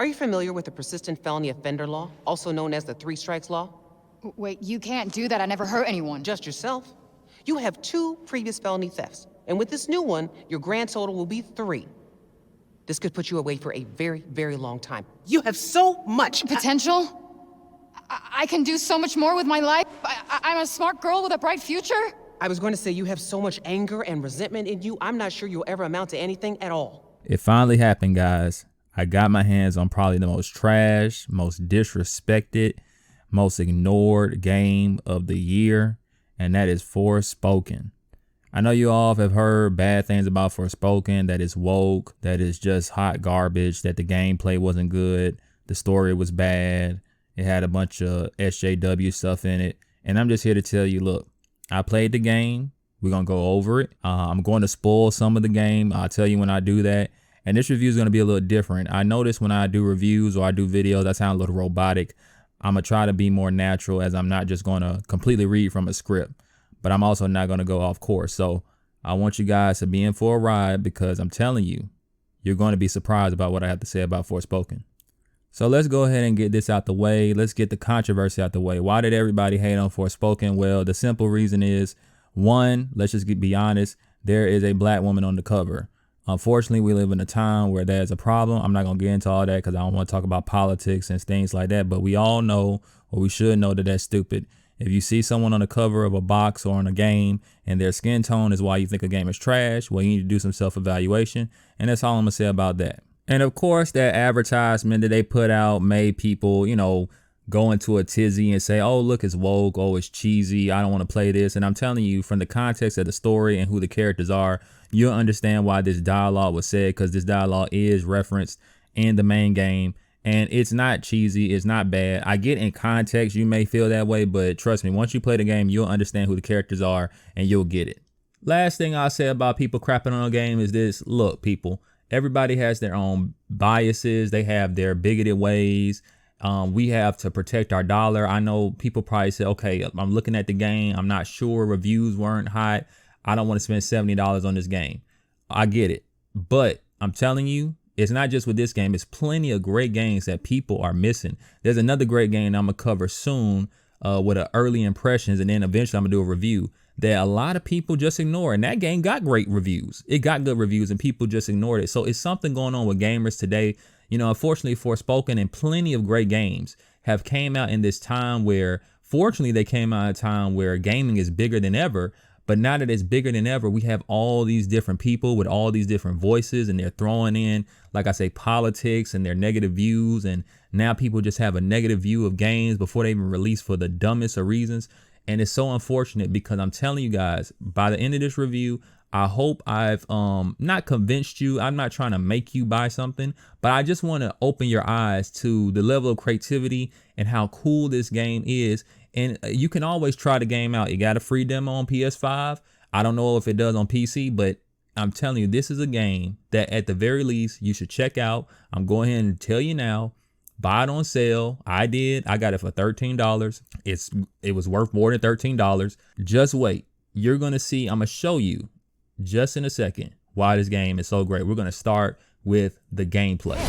Are you familiar with the persistent felony offender law, also known as the three strikes law? Wait, you can't do that. I never hurt anyone. Just yourself. You have 2 previous felony thefts, and with this new one, your grand total will be 3. This could put you away for a very, very long time. You have so much potential? I can do so much more with my life. I'm a smart girl with a bright future. I was going to say you have so much anger and resentment in you, I'm not sure you'll ever amount to anything at all. It finally happened, guys. I got my hands on probably the most trash, most disrespected, most ignored game of the year, and that is Forspoken. I know you all have heard bad things about Forspoken, that it's woke, that it's just hot garbage, that the gameplay wasn't good, the story was bad, it had a bunch of SJW stuff in it, and I'm just here to tell you, look, I played the game, we're going to go over it, I'm going to spoil some of the game, I'll tell you when I do that, and this review is going to be a little different. I notice when I do reviews or I do videos, I sound a little robotic. I'm going to try to be more natural, as I'm not just going to completely read from a script, but I'm also not going to go off course. So I want you guys to be in for a ride, because I'm telling you, you're going to be surprised about what I have to say about Forspoken. So let's go ahead and get this out the way. Let's get the controversy out the way. Why did everybody hate on Forspoken? Well, the simple reason is, one, let's just be honest, there is a black woman on the cover. Unfortunately, we live in a time where there's a problem. I'm not going to get into all that because I don't want to talk about politics and things like that. But we all know, or we should know, that that's stupid. If you see someone on the cover of a box or in a game and their skin tone is why you think a game is trash, well, you need to do some self-evaluation. And that's all I'm going to say about that. And of course, that advertisement that they put out made people, you know, go into a tizzy and say, oh, look, it's woke. Oh, it's cheesy. I don't want to play this. And I'm telling you, from the context of the story and who the characters are, you'll understand why this dialogue was said, because this dialogue is referenced in the main game. And it's not cheesy. It's not bad. I get in context, you may feel that way, but trust me, once you play the game, you'll understand who the characters are and you'll get it. Last thing I'll say about people crapping on a game is this. Look, people, everybody has their own biases. They have their bigoted ways. We have to protect our dollar. I know people probably say, okay, I'm looking at the game. I'm not sure. Reviews weren't hot. I don't want to spend $70 on this game. I get it. But I'm telling you, it's not just with this game. There's plenty of great games that people are missing. There's another great game I'm going to cover soon with an early impressions. And then eventually I'm going to do a review that a lot of people just ignore. And that game got great reviews. It got good reviews and people just ignored it. So it's something going on with gamers today. You know, unfortunately, Forspoken and plenty of great games have came out in this time where, fortunately, they came out at a time where gaming is bigger than ever. But now that it's bigger than ever, we have all these different people with all these different voices, and they're throwing in, like I say, politics and their negative views. And now people just have a negative view of games before they even release for the dumbest of reasons. And it's so unfortunate, because I'm telling you guys, by the end of this review, I hope I've not convinced you. I'm not trying to make you buy something, but I just want to open your eyes to the level of creativity and how cool this game is. And you can always try the game out. You got a free demo on PS5. I don't know if it does on PC, but I'm telling you, this is a game that at the very least you should check out. I'm going ahead and tell you now, buy it on sale. I did. I got it for $13. It was worth more than $13. Just wait. You're going to see. I'm going to show you just in a second why this game is so great. We're going to start with the gameplay.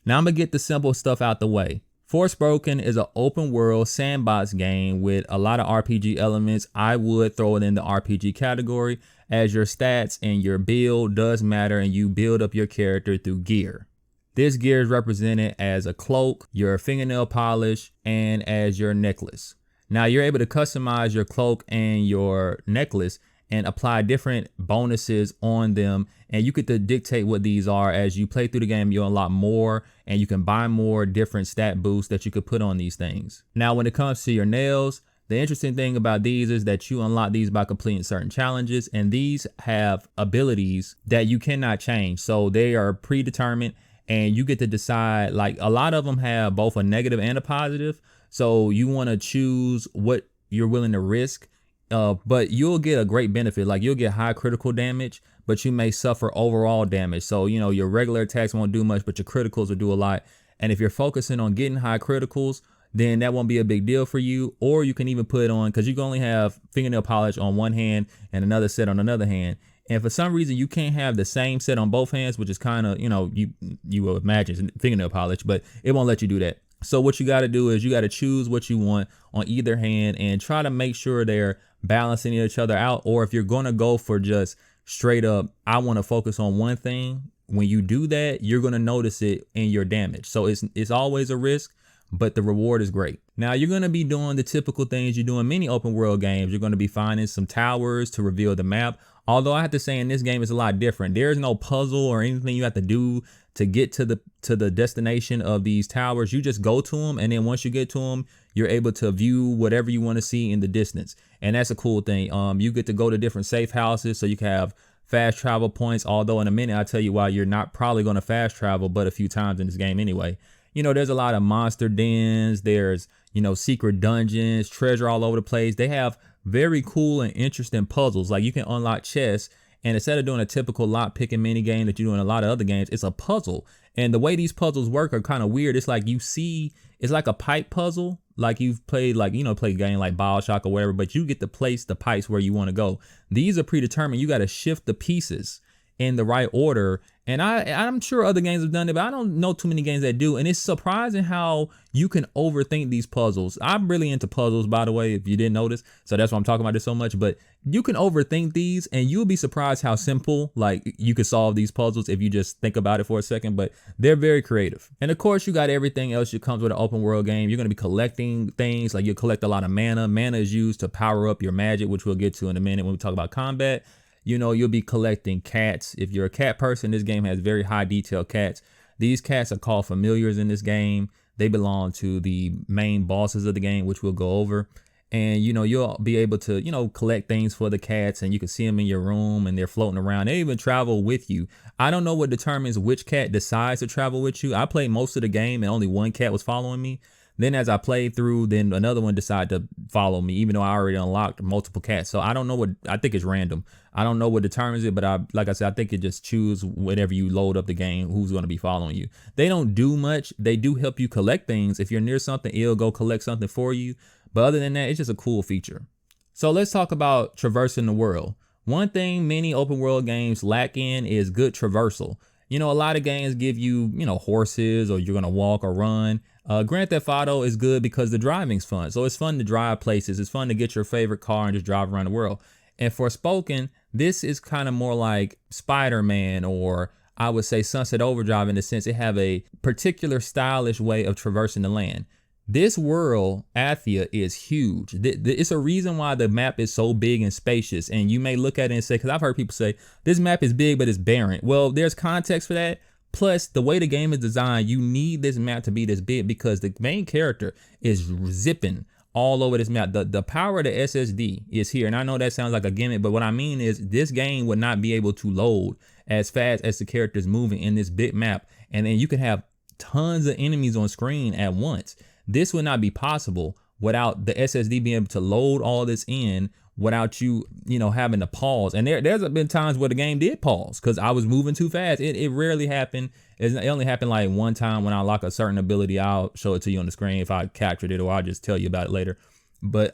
Now I'm going to get the simple stuff out the way. Forspoken is an open world sandbox game with a lot of RPG elements. I would throw it in the RPG category, as your stats and your build does matter, and you build up your character through gear. This gear is represented as a cloak, your fingernail polish, and as your necklace. Now you're able to customize your cloak and your necklace and apply different bonuses on them, and you get to dictate what these are. As you play through the game, you unlock more, and you can buy more different stat boosts that you could put on these things. Now when it comes to your nails, the interesting thing about these is that you unlock these by completing certain challenges, and these have abilities that you cannot change. So they are predetermined, and you get to decide. Like, a lot of them have both a negative and a positive, so you want to choose what you're willing to risk. But you'll get a great benefit. Like, you'll get high critical damage, but you may suffer overall damage. So, you know, your regular attacks won't do much, but your criticals will do a lot. And if you're focusing on getting high criticals, then that won't be a big deal for you. Or you can even put on, because you can only have fingernail polish on one hand and another set on another hand. And for some reason you can't have the same set on both hands, which is kind of, you will imagine fingernail polish, but it won't let you do that. So what you got to do is you got to choose what you want on either hand and try to make sure they're balancing each other out. Or if you're going to go for just straight up, I want to focus on one thing. When you do that, you're going to notice it in your damage. So it's always a risk, but the reward is great. Now you're going to be doing the typical things you do in many open world games. You're going to be finding some towers to reveal the map. Although I have to say in this game, it's a lot different. There's no puzzle or anything you have to do to get to the destination of these towers. You just go to them. And then once you get to them, you're able to view whatever you want to see in the distance. And that's a cool thing. You get to go to different safe houses so you can have fast travel points. Although in a minute, I'll tell you why you're not probably going to fast travel, but a few times in this game anyway. There's a lot of monster dens. There's, secret dungeons, treasure all over the place. They have very cool and interesting puzzles. Like you can unlock chests, and instead of doing a typical lock picking mini game that you do in a lot of other games, it's a puzzle. And the way these puzzles work are kind of weird. It's like it's like a pipe puzzle. Like you've played play a game like BioShock or whatever, but you get to place the pipes where you want to go. These are predetermined. You got to shift the pieces in the right order. And I'm sure other games have done it, but I don't know too many games that do. And it's surprising how you can overthink these puzzles. I'm really into puzzles, by the way, if you didn't notice. So that's why I'm talking about this so much. But you can overthink these and you'll be surprised how simple you can solve these puzzles if you just think about it for a second. But they're very creative. And of course, you got everything else that comes with an open world game. You're going to be collecting things. Like you'll collect a lot of mana. Mana is used to power up your magic, which we'll get to in a minute when we talk about combat. You'll be collecting cats. If you're a cat person, this game has very high detail cats. These cats are called familiars in this game. They belong to the main bosses of the game, which we'll go over. And, you'll be able to, collect things for the cats, and you can see them in your room and they're floating around. They even travel with you. I don't know what determines which cat decides to travel with you. I played most of the game and only one cat was following me. Then as I played through, then another one decided to follow me, even though I already unlocked multiple cats. So I don't know I think it's random. I don't know what determines it, but like I said, I think it just choose whenever you load up the game, who's going to be following you. They don't do much. They do help you collect things. If you're near something, it'll go collect something for you. But other than that, it's just a cool feature. So let's talk about traversing the world. One thing many open world games lack in is good traversal. A lot of games give you, horses, or you're going to walk or run. Grand Theft Auto is good because the driving's fun. So it's fun to drive places. It's fun to get your favorite car and just drive around the world. And Forspoken, this is kind of more like Spider-Man, or I would say Sunset Overdrive, in the sense it have a particular stylish way of traversing the land. This world, Athia, is huge. It's a reason why the map is so big and spacious. And you may look at it and say, because I've heard people say, this map is big, but it's barren. Well, there's context for that. Plus, the way the game is designed, you need this map to be this big because the main character is zipping all over this map. The power of the SSD is here. And I know that sounds like a gimmick, but what I mean is this game would not be able to load as fast as the characters moving in this big map. And then you could have tons of enemies on screen at once. This would not be possible without the SSD being able to load all this in without you, having to pause. And there's been times where the game did pause because I was moving too fast. It rarely happened. It only happened like one time when I unlock a certain ability. I'll show it to you on the screen if I captured it, or I'll just tell you about it later. But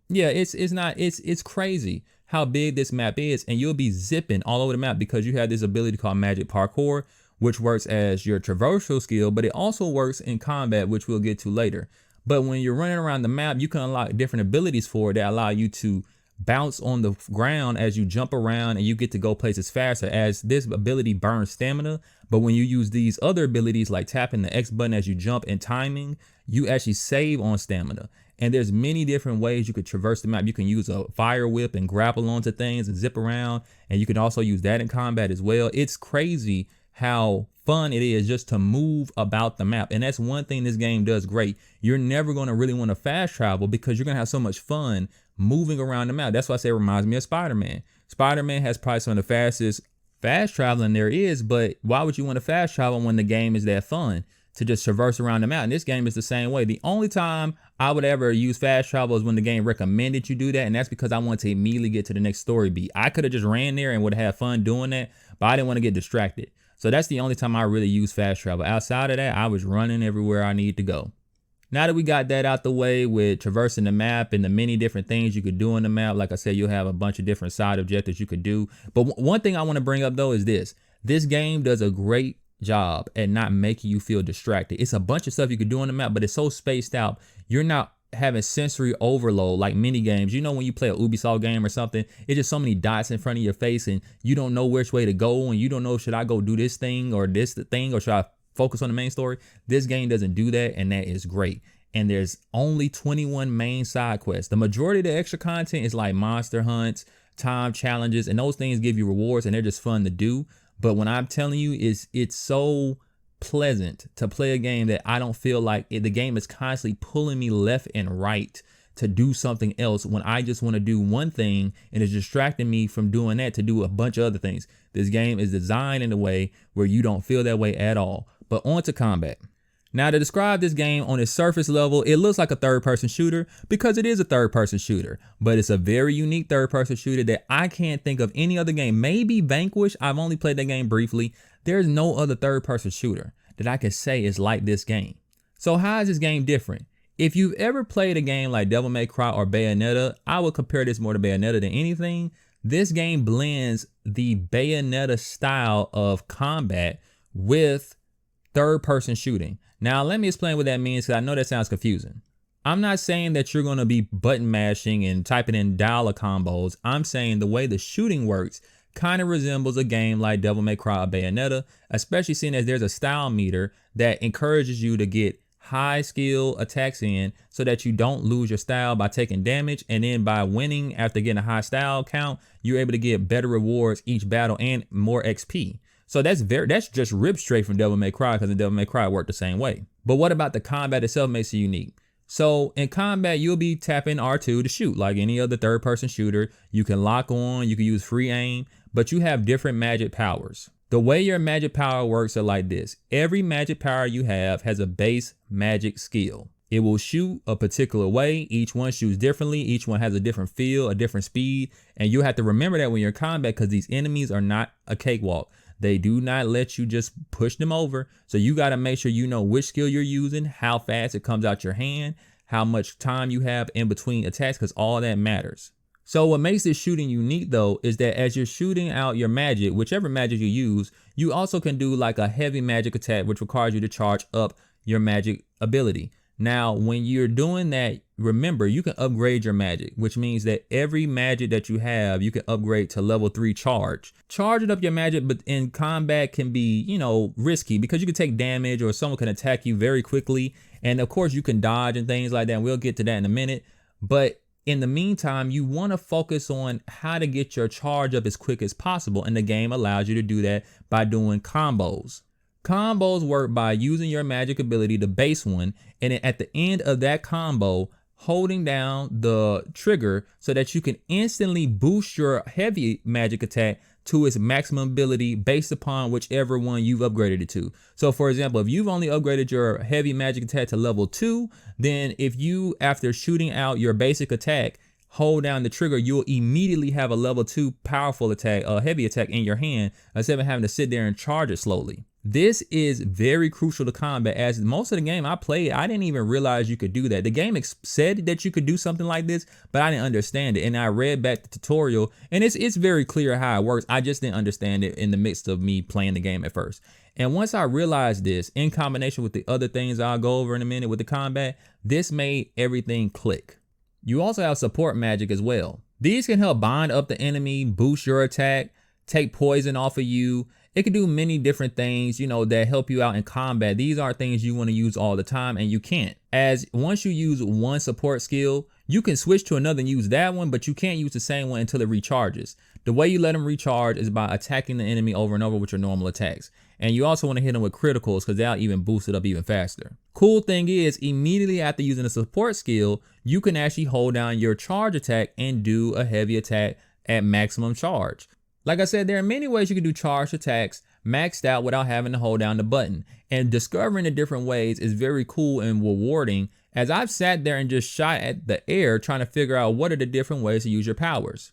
yeah, it's crazy how big this map is, and you'll be zipping all over the map because you have this ability called magic parkour, which works as your traversal skill, but it also works in combat, which we'll get to later. But when you're running around the map, you can unlock different abilities for it that allow you to bounce on the ground as you jump around, and you get to go places faster, as this ability burns stamina. But when you use these other abilities like tapping the X button as you jump and timing, you actually save on stamina. And there's many different ways you could traverse the map. You can use a fire whip and grapple onto things and zip around, and you can also use that in combat as well. It's crazy how fun it is just to move about the map. And that's one thing this game does great. You're never going to really want to fast travel because you're going to have so much fun moving around the map. That's why I say it reminds me of Spider-Man. Spider-Man has probably some of the fastest fast traveling there is, but why would you want to fast travel when the game is that fun to just traverse around the map? And this game is the same way. The only time I would ever use fast travel is when the game recommended you do that, and that's because I want to immediately get to the next story beat. I could have just ran there and would have had fun doing that, but I didn't want to get distracted. So that's the only time I really use fast travel. Outside of that, I was running everywhere I need to go. Now that we got that out the way with traversing the map and the many different things you could do on the map, like I said, you'll have a bunch of different side objectives you could do. But one thing I want to bring up though is this game does a great job at not making you feel distracted. It's a bunch of stuff you could do on the map, but it's so spaced out. You're not having sensory overload like mini games. You know, when you play a Ubisoft game or something, it's just so many dots in front of your face and you don't know which way to go and you don't know, should I go do this thing or this thing, or should I focus on the main story? This game doesn't do that, and that is great. And there's only 21 main side quests. The majority of the extra content is like monster hunts, time challenges, and those things give you rewards and they're just fun to do. But when I'm telling you, it's so pleasant to play a game that I don't feel like the game is constantly pulling me left and right to do something else when I just want to do one thing and it's distracting me from doing that to do a bunch of other things. This game is designed in a way where you don't feel that way at all. But on to combat. Now, to describe this game on its surface level, it looks like a third-person shooter because it is a third-person shooter, but it's a very unique third-person shooter that I can't think of any other game. Maybe Vanquish. I've only played that game briefly. There's no other third-person shooter that I can say is like this game. So how is this game different? If you've ever played a game like Devil May Cry or Bayonetta, I would compare this more to Bayonetta than anything. This game blends the Bayonetta style of combat with third-person shooting. Now, let me explain what that means because I know that sounds confusing. I'm not saying that you're going to be button mashing and typing in dialer combos. I'm saying the way the shooting works kind of resembles a game like Devil May Cry or Bayonetta, especially seeing as there's a style meter that encourages you to get high skill attacks in so that you don't lose your style by taking damage, and then by winning after getting a high style count, you're able to get better rewards each battle and more XP. So that's just ripped straight from Devil May Cry because the Devil May Cry worked the same way. But what about the combat itself makes it unique? So in combat, you'll be tapping R2 to shoot like any other third person shooter. You can lock on, you can use free aim, but you have different magic powers. The way your magic power works are like this. Every magic power you have has a base magic skill. It will shoot a particular way. Each one shoots differently. Each one has a different feel, a different speed. And you have to remember that when you're in combat because these enemies are not a cakewalk. They do not let you just push them over. So you got to make sure you know which skill you're using, how fast it comes out your hand, how much time you have in between attacks, because all that matters. So what makes this shooting unique though is that as you're shooting out your magic, whichever magic you use, you also can do like a heavy magic attack, which requires you to charge up your magic ability. Now, when you're doing that, remember, you can upgrade your magic, which means that every magic that you have, you can upgrade to level 3 charge. Charging up your magic, but in combat can be, risky because you can take damage or someone can attack you very quickly. And of course, you can dodge and things like that. And we'll get to that in a minute. But in the meantime, you want to focus on how to get your charge up as quick as possible. And the game allows you to do that by doing combos. Combos work by using your magic ability, the base one, and then at the end of that combo, holding down the trigger so that you can instantly boost your heavy magic attack to its maximum ability based upon whichever one you've upgraded it to. So for example, if you've only upgraded your heavy magic attack to level 2, then if you, after shooting out your basic attack, hold down the trigger, you'll immediately have a level 2 powerful attack, a heavy attack in your hand, instead of having to sit there and charge it slowly. This is very crucial to combat, as most of the game I played, I didn't even realize you could do that. The game said that you could do something like this, but I didn't understand it. And I read back the tutorial, and it's very clear how it works. I just didn't understand it in the midst of me playing the game at first. And once I realized this, in combination with the other things I'll go over in a minute with the combat, this made everything click. You also have support magic as well. These can help bind up the enemy, boost your attack, take poison off of you. It can do many different things, that help you out in combat. These are things you want to use all the time, and you can't. As once you use one support skill, you can switch to another and use that one, but you can't use the same one until it recharges. The way you let them recharge is by attacking the enemy over and over with your normal attacks. And you also want to hit them with criticals because they'll even boost it up even faster. Cool thing is, immediately after using a support skill, you can actually hold down your charge attack and do a heavy attack at maximum charge. Like I said, there are many ways you can do charged attacks maxed out without having to hold down the button. And discovering the different ways is very cool and rewarding, as I've sat there and just shot at the air trying to figure out what are the different ways to use your powers.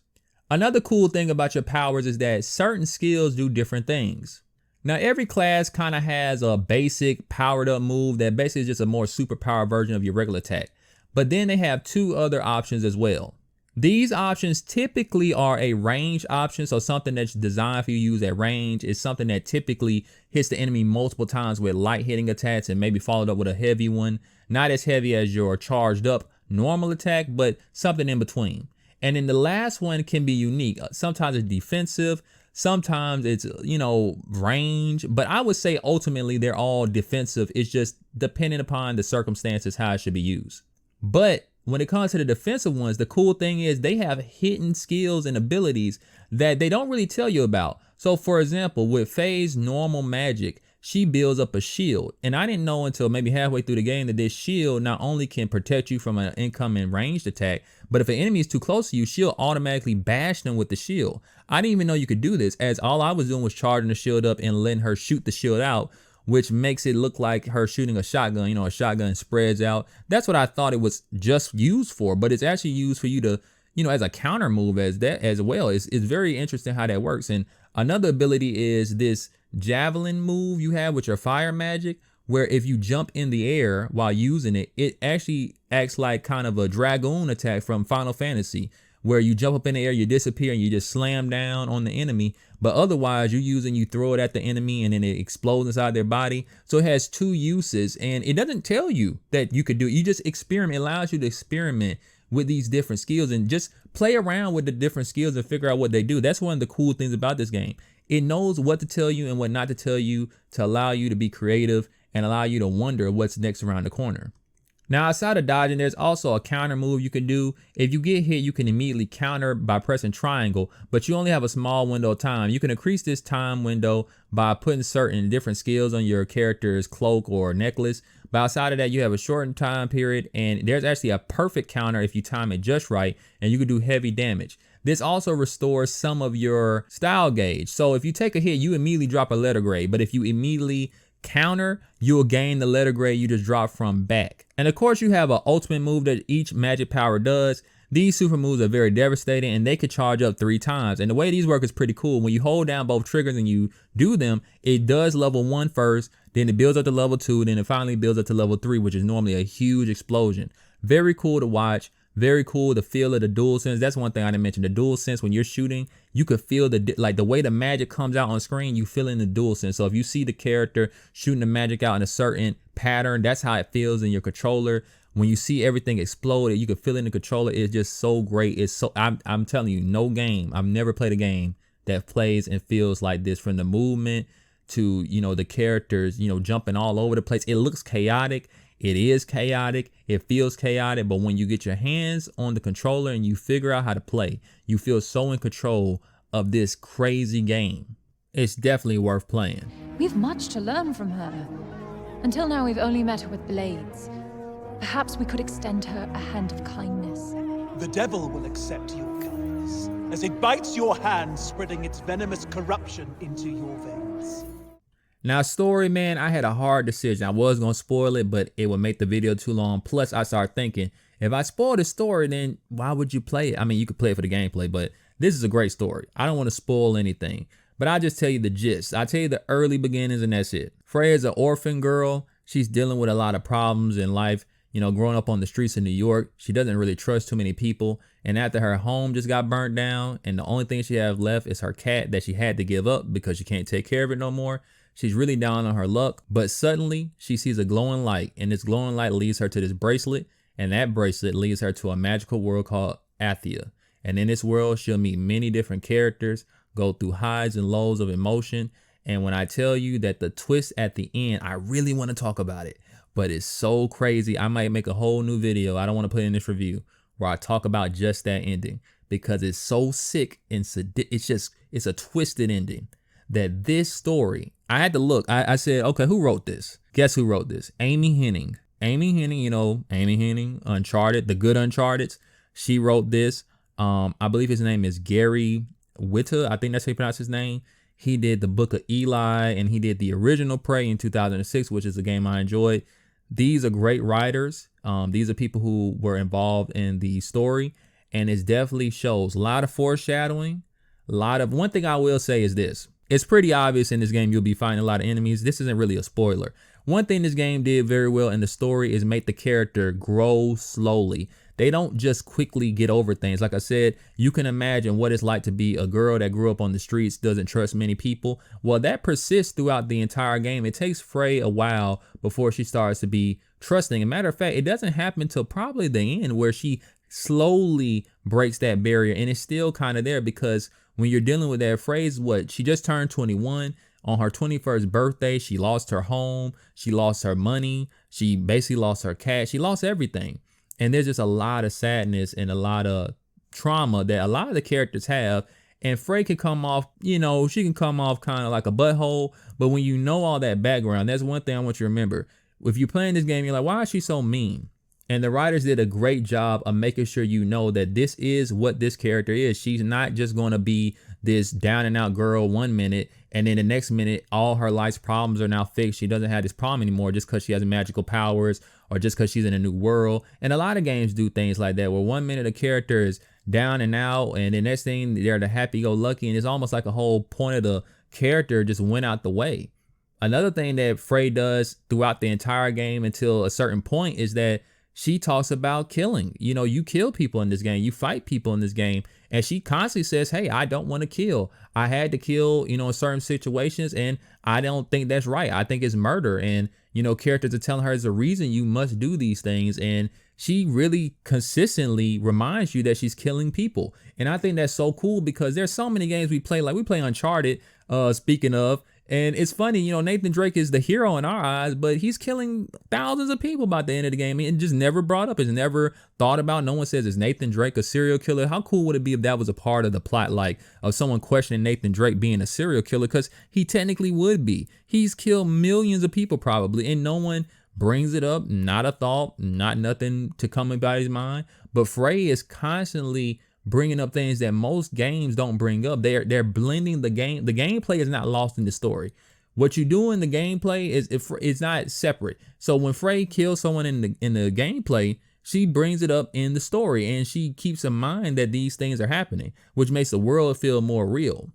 Another cool thing about your powers is that certain skills do different things. Now, every class kind of has a basic powered up move that basically is just a more superpowered version of your regular attack. But then they have two other options as well. These options typically are a range option, so something that's designed for you to use at range is something that typically hits the enemy multiple times with light hitting attacks and maybe followed up with a heavy one. Not as heavy as your charged up normal attack, but something in between. And then the last one can be unique. Sometimes it's defensive, sometimes it's, range, but I would say ultimately they're all defensive. It's just depending upon the circumstances how it should be used. But when it comes to the defensive ones, the cool thing is they have hidden skills and abilities that they don't really tell you about. So for example, with Faye's normal magic, she builds up a shield. And I didn't know until maybe halfway through the game that this shield not only can protect you from an incoming ranged attack, but if an enemy is too close to you, she'll automatically bash them with the shield. I didn't even know you could do this, as all I was doing was charging the shield up and letting her shoot the shield out, which makes it look like her shooting a shotgun. A shotgun spreads out. That's what I thought it was just used for, but it's actually used for you to, as a counter move as well. It's very interesting how that works. And another ability is this javelin move you have with your fire magic, where if you jump in the air while using it, it actually acts like kind of a dragoon attack from Final Fantasy, where you jump up in the air, you disappear, and you just slam down on the enemy. But otherwise, you throw it at the enemy and then it explodes inside their body. So it has two uses, and it doesn't tell you that you could do it. You just experiment. It allows you to experiment with these different skills and just play around with the different skills and figure out what they do. That's one of the cool things about this game. It knows what to tell you and what not to tell you to allow you to be creative and allow you to wonder what's next around the corner. Now, outside of dodging, there's also a counter move you can do. If you get hit, you can immediately counter by pressing triangle, but you only have a small window of time. You can increase this time window by putting certain different skills on your character's cloak or necklace. But outside of that, you have a shortened time period, and there's actually a perfect counter if you time it just right, and you can do heavy damage. This also restores some of your style gauge. So if you take a hit, you immediately drop a letter grade, but if you immediately counter, you'll gain the letter grade you just dropped from back. And of course, you have an ultimate move that each magic power does. These super moves are very devastating and they could charge up 3 times. And the way these work is pretty cool. When you hold down both triggers and you do them, it does level 1 first, then it builds up to level 2, then it finally builds up to level 3, which is normally a huge explosion. Very cool to watch. Very cool, the feel of the dual sense. That's one thing I didn't mention. The dual sense, when you're shooting, you could feel the way the magic comes out on screen, you feel in the dual sense. So if you see the character shooting the magic out in a certain pattern, that's how it feels in your controller. When you see everything explode, you can feel it in the controller. It's just so great. I'm telling you, no game. I've never played a game that plays and feels like this, from the movement to, the characters, jumping all over the place. It looks chaotic. It is chaotic. It feels chaotic, but when you get your hands on the controller and you figure out how to play, you feel so in control of this crazy game. It's definitely worth playing. We've much to learn from her. Until now, we've only met her with blades. Perhaps we could extend her a hand of kindness. The devil will accept your kindness as it bites your hand, spreading its venomous corruption into your veins. Now, story, man, I had a hard decision. I was going to spoil it, but it would make the video too long. Plus, I started thinking, if I spoil the story, then why would you play it? I mean, you could play it for the gameplay, but this is a great story. I don't want to spoil anything, but I'll just tell you the gist. I'll tell you the early beginnings, and that's it. Freya is an orphan girl. She's dealing with a lot of problems in life. Growing up on the streets of New York, she doesn't really trust too many people. And after her home just got burnt down, and the only thing she has left is her cat that she had to give up because she can't take care of it no more. She's really down on her luck, but suddenly she sees a glowing light, and this glowing light leads her to this bracelet, and that bracelet leads her to a magical world called Athia. And in this world, she'll meet many different characters, go through highs and lows of emotion. And when I tell you that the twist at the end, I really want to talk about it, but it's so crazy. I might make a whole new video. I don't want to put in this review where I talk about just that ending, because it's so sick and it's a twisted ending that this story, I had to look. I said, okay, who wrote this? Guess who wrote this? Amy Hennig. Amy Hennig, Amy Hennig, Uncharted, the good Uncharted. She wrote this. I believe his name is Gary Whitta. I think that's how you pronounce his name. He did the Book of Eli, and he did the original Prey in 2006, which is a game I enjoyed. These are great writers. These are people who were involved in the story, and it definitely shows a lot of foreshadowing. One thing I will say is this. It's pretty obvious in this game you'll be fighting a lot of enemies. This isn't really a spoiler. One thing this game did very well in the story is make the character grow slowly. They don't just quickly get over things. Like I said, you can imagine what it's like to be a girl that grew up on the streets, doesn't trust many people. Well, that persists throughout the entire game. It takes Frey a while before she starts to be trusting. As a matter of fact, it doesn't happen until probably the end where she slowly breaks that barrier, and it's still kind of there because when you're dealing with that phrase, what, she just turned 21. On her 21st birthday, she lost her home, she lost her money, she basically lost her cat, she lost everything. And there's just a lot of sadness and a lot of trauma that a lot of the characters have. And Frey can come off, you know, she can come off kind of like a butthole. But when you know all that background, that's one thing I want you to remember. If you're playing this game, you're like, why is she so mean? And the writers did a great job of making sure you know that this is what this character is. She's not just going to be this down and out girl 1 minute, and then the next minute, all her life's problems are now fixed. She doesn't have this problem anymore just because she has magical powers or just because she's in a new world. And a lot of games do things like that, where 1 minute a character is down and out, and the next thing they're the happy-go-lucky, and it's almost like a whole point of the character just went out the way. Another thing that Frey does throughout the entire game until a certain point is that she talks about killing. You know, you kill people in this game, you fight people in this game, and she constantly says, hey, I don't want to kill. I had to kill, you know, in certain situations, and I don't think that's right. I think it's murder. And, you know, characters are telling her there's a reason you must do these things. And she really consistently reminds you that she's killing people. And I think that's so cool because there's so many games we play, like we play Uncharted, speaking of. And it's funny, you know, Nathan Drake is the hero in our eyes, but he's killing thousands of people by the end of the game and just never brought up. It's never thought about. No one says, is Nathan Drake a serial killer? How cool would it be if that was a part of the plot, like of someone questioning Nathan Drake being a serial killer? Because he technically would be. He's killed millions of people probably, and no one brings it up. Not a thought, not nothing to come about his mind. But Frey is constantly bringing up things that most games don't bring up. They're blending the game. The gameplay is not lost in the story. What you do in the gameplay is it's not separate. So when Frey kills someone in the gameplay, she brings it up in the story, and she keeps in mind that these things are happening, which makes the world feel more real.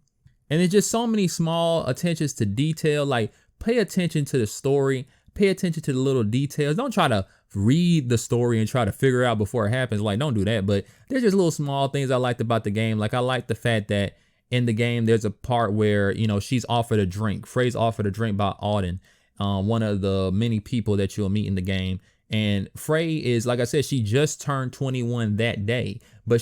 And there's just so many small attentions to detail. Like, pay attention to the story. Pay attention to the little details. Don't try to read the story and try to figure it out before it happens. Like, don't do that. But there's just little small things I liked about the game. Like, I like the fact that in the game, there's a part where, you know, she's offered a drink. Frey's offered a drink by Auden, one of the many people that you'll meet in the game. And Frey is, like I said, she just turned 21 that day. But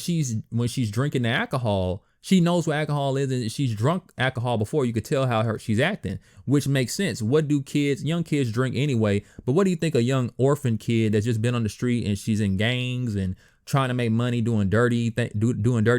when she's drinking the alcohol, she knows what alcohol is, and she's drunk alcohol before. You could tell how she's acting, which makes sense. What do young kids drink anyway? But what do you think a young orphan kid that's just been on the street and she's in gangs and trying to make money, doing dirty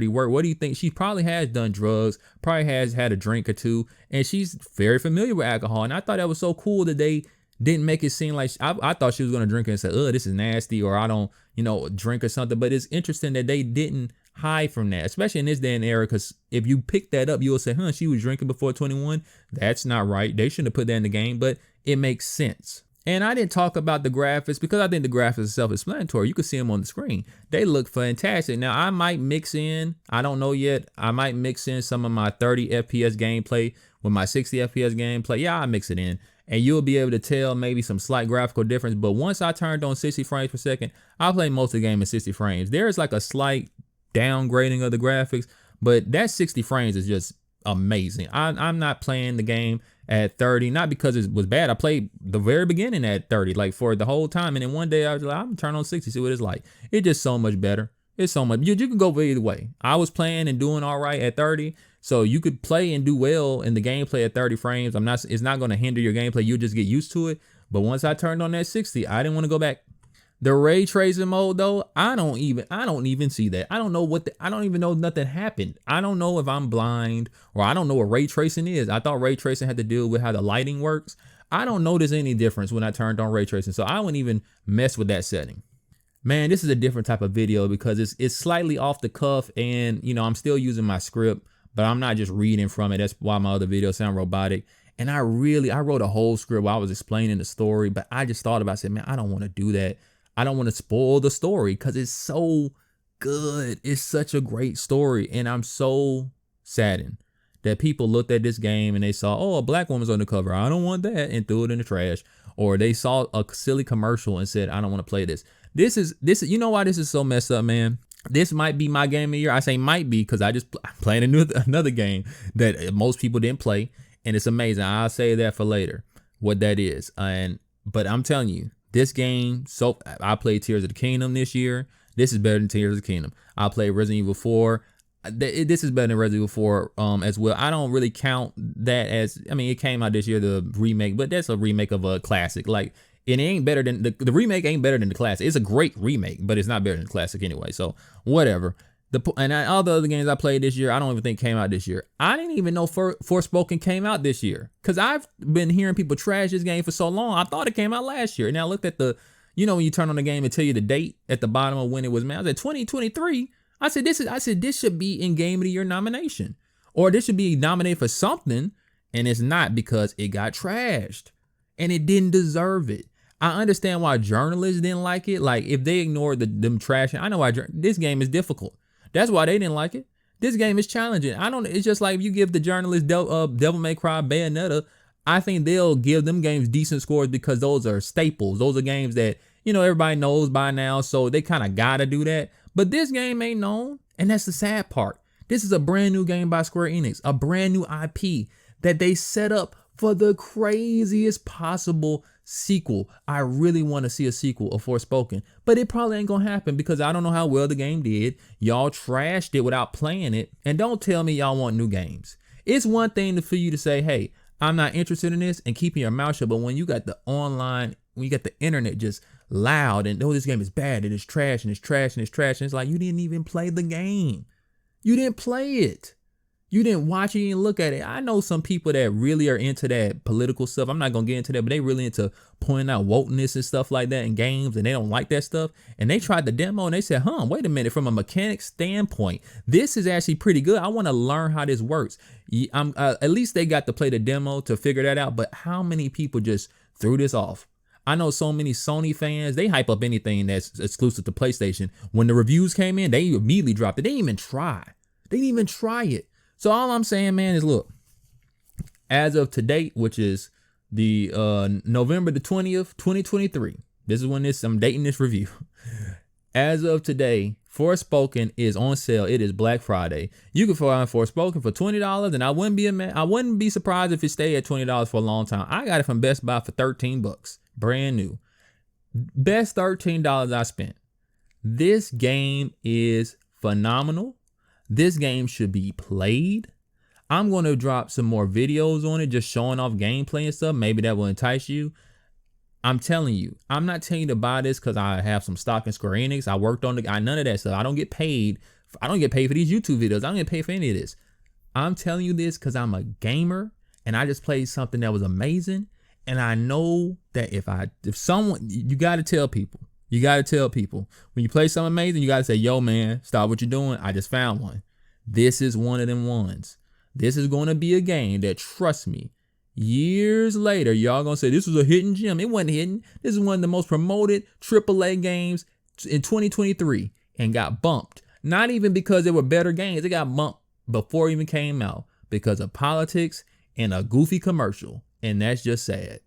work? What do you think? She probably has done drugs, probably has had a drink or two, and she's very familiar with alcohol. And I thought that was so cool that they didn't make it seem like I thought she was going to drink and say, oh, this is nasty, or I don't, you know, drink or something. But it's interesting that they didn't hide from that, especially in this day and era, because if you pick that up, you'll say, huh, she was drinking before 21. That's not right. They shouldn't have put that in the game, but it makes sense. And I didn't talk about the graphics because I think the graphics are self-explanatory. You can see them on the screen. They look fantastic. Now, I might mix in, I don't know yet, I might mix in some of my 30 FPS gameplay with my 60 FPS gameplay. Yeah, I'll mix it in. And you'll be able to tell maybe some slight graphical difference. But once I turned on 60 frames per second, I'll play most of the game in 60 frames. There's like a slight downgrading of the graphics, but that 60 frames is just amazing. I'm not playing the game at 30, not because it was bad. I played the very beginning at 30, like for the whole time. And then one day I was like, I'm gonna turn on 60, see what it's like. It's just so much better. It's so much. You can go either way. I was playing and doing all right at 30. So you could play and do well in the gameplay at 30 frames. It's not going to hinder your gameplay. You'll just get used to it. But once I turned on that 60, I didn't want to go back. The ray tracing mode though, I don't even see that. I don't know I don't even know nothing happened. I don't know if I'm blind, or I don't know what ray tracing is. I thought ray tracing had to deal with how the lighting works. I don't notice any difference when I turned on ray tracing. So I wouldn't even mess with that setting. Man, this is a different type of video because it's slightly off the cuff, and you know, I'm still using my script, but I'm not just reading from it. That's why my other videos sound robotic. And I wrote a whole script while I was explaining the story, but I just thought about it. I said, man, I don't want to do that. I don't want to spoil the story because it's so good. It's such a great story, and I'm so saddened that people looked at this game and they saw, oh, a black woman's on the cover. I don't want that, and threw it in the trash. Or they saw a silly commercial and said, I don't want to play this. This is, you know why this is so messed up, man? This might be my game of the year. I say might be because I just playing another game that most people didn't play, and it's amazing. I'll say that for later, what that is. But I'm telling you, this game, so I played Tears of the Kingdom this year. This is better than Tears of the Kingdom. I played Resident Evil 4. This is better than Resident Evil 4 as well. I don't really count that as, I mean, it came out this year, the remake, but that's a remake of a classic. Like, it ain't better than, the remake ain't better than the classic. It's a great remake, but it's not better than the classic anyway. So, whatever. All the other games I played this year, I don't even think came out this year. I didn't even know Forspoken came out this year. Because I've been hearing people trash this game for so long. I thought it came out last year. And I looked at when you turn on the game and tell you the date at the bottom of when it was made. I said 2023. I said this should be in Game of the Year nomination. Or this should be nominated for something. And it's not, because it got trashed. And it didn't deserve it. I understand why journalists didn't like it. Like, if they ignored them trashing, I know why. This game is difficult. That's why they didn't like it. This game is challenging. It's just like if you give the journalists Devil May Cry, Bayonetta, I think they'll give them games decent scores because those are staples. Those are games that, everybody knows by now, so they kind of gotta do that. But this game ain't known, and that's the sad part. This is a brand new game by Square Enix, a brand new IP that they set up for the craziest possible sequel. I really want to see a sequel of Forspoken, but it probably ain't gonna happen because I don't know how well the game did. Y'all trashed it without playing it, and don't tell me y'all want new games. It's one thing for you to say, hey, I'm not interested in this, and keeping your mouth shut, but when you got the online, when you got the internet just loud and, oh, this game is bad and it's trash and it's trash and it's trash, and it's like, you didn't even play the game. You didn't play it. You didn't watch it and look at it. I know some people that really are into that political stuff. I'm not going to get into that, but they really into pointing out wokeness and stuff like that in games, and they don't like that stuff. And they tried the demo and they said, wait a minute, from a mechanic standpoint, this is actually pretty good. I want to learn how this works. At least they got to play the demo to figure that out. But how many people just threw this off? I know so many Sony fans, they hype up anything that's exclusive to PlayStation. When the reviews came in, they immediately dropped it. They didn't even try. They didn't even try it. So all I'm saying, man, is look, as of today, which is the November the 20th, 2023. This is when I'm dating this review. As of today, Forspoken is on sale. It is Black Friday. You can find Forspoken for $20, and I wouldn't be surprised if it stayed at $20 for a long time. I got it from Best Buy for $13, brand new. Best $13 I spent. This game is phenomenal. This game should be played. I'm going to drop some more videos on it, just showing off gameplay and stuff. Maybe that will entice you. I'm telling you, I'm not telling you to buy this because I have some stock in Square Enix. I worked on none of that stuff. I don't get paid. I don't get paid for these YouTube videos. I don't get paid for any of this. I'm telling you this because I'm a gamer and I just played something that was amazing. And I know that if someone, you got to tell people. You got to tell people when you play something amazing, you got to say, yo, man, stop what you're doing. I just found one. This is one of them ones. This is going to be a game that, trust me, years later, y'all going to say this was a hidden gem. It wasn't hidden. This is one of the most promoted AAA games in 2023 and got bumped. Not even because they were better games. It got bumped before it even came out because of politics and a goofy commercial. And that's just sad.